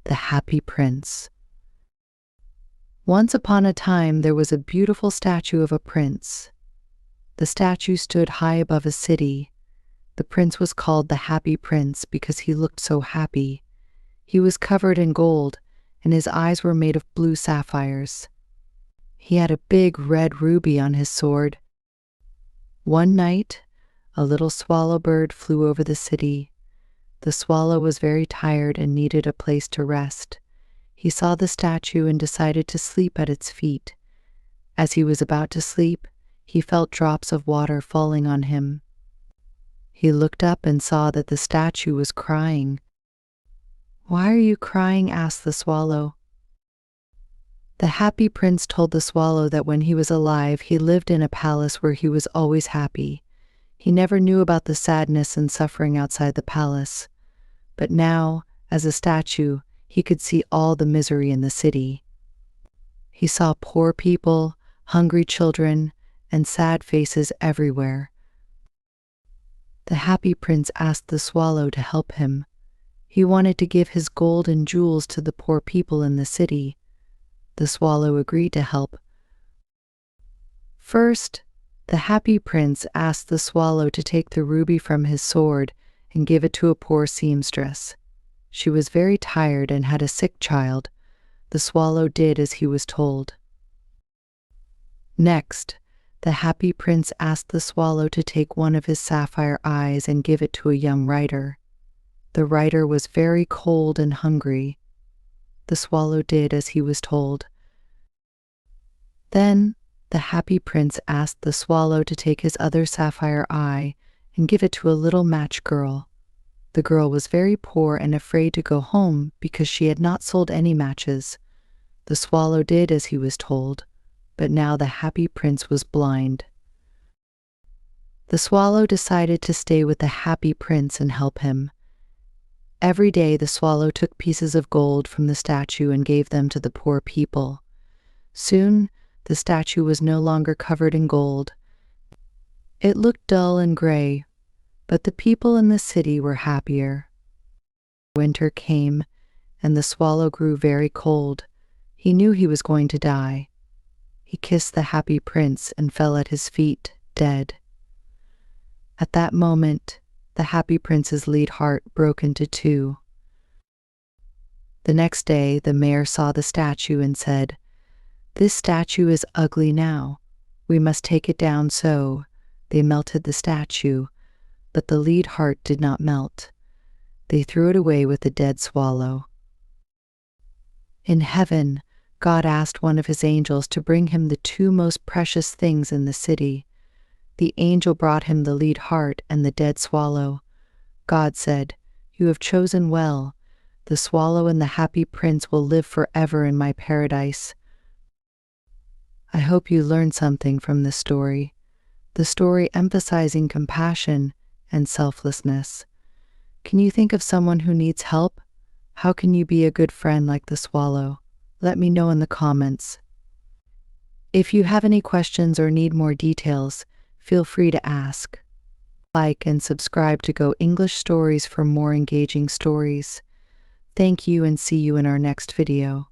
The Happy Prince. Once upon a time there was a beautiful statue of a prince. The statue stood high above a city. The prince was called the Happy Prince because he looked so happy. He was covered in gold, and his eyes were made of blue sapphires. He had a big red ruby on his sword. One night, a little swallow bird flew over the city. The swallow was very tired and needed a place to rest. He saw the statue and decided to sleep at its feet. As he was about to sleep, he felt drops of water falling on him. He looked up and saw that the statue was crying. "Why are you crying?" asked the swallow. The Happy Prince told the swallow that when he was alive, he lived in a palace where he was always happy. He never knew about the sadness and suffering outside the palace. But now, as a statue, he could see all the misery in the city. He saw poor people, hungry children, and sad faces everywhere. The Happy Prince asked the swallow to help him. He wanted to give his gold and jewels to the poor people in the city. The swallow agreed to help. First, the Happy Prince asked the swallow to take the ruby from his sword and give it to a poor seamstress. She was very tired and had a sick child. The swallow did as he was told. Next, the Happy Prince asked the swallow to take one of his sapphire eyes and give it to a young writer. The writer was very cold and hungry. The swallow did as he was told. Then, the Happy Prince asked the swallow to take his other sapphire eye and give it to a little match girl. The girl was very poor and afraid to go home because she had not sold any matches. The swallow did as he was told, but now the Happy Prince was blind. The swallow decided to stay with the Happy Prince and help him. Every day the swallow took pieces of gold from the statue and gave them to the poor people. Soon, the statue was no longer covered in gold. It looked dull and gray, but the people in the city were happier. Winter came, and the swallow grew very cold. He knew he was going to die. He kissed the Happy Prince and fell at his feet, dead. At that moment, the Happy Prince's lead heart broke into two. The next day, the mayor saw the statue and said, "This statue is ugly now. We must take it down." So they melted the statue, but the lead heart did not melt. They threw it away with the dead swallow. In heaven, God asked one of his angels to bring him the two most precious things in the city. The angel brought him the lead heart and the dead swallow. God said, "You have chosen well. The swallow and the Happy Prince will live forever in my paradise." I hope you learned something from this story. The story emphasizing compassion and selflessness. Can you think of someone who needs help? How can you be a good friend like the swallow? Let me know in the comments. If you have any questions or need more details, feel free to ask. Like and subscribe to Go English Stories for more engaging stories. Thank you and see you in our next video.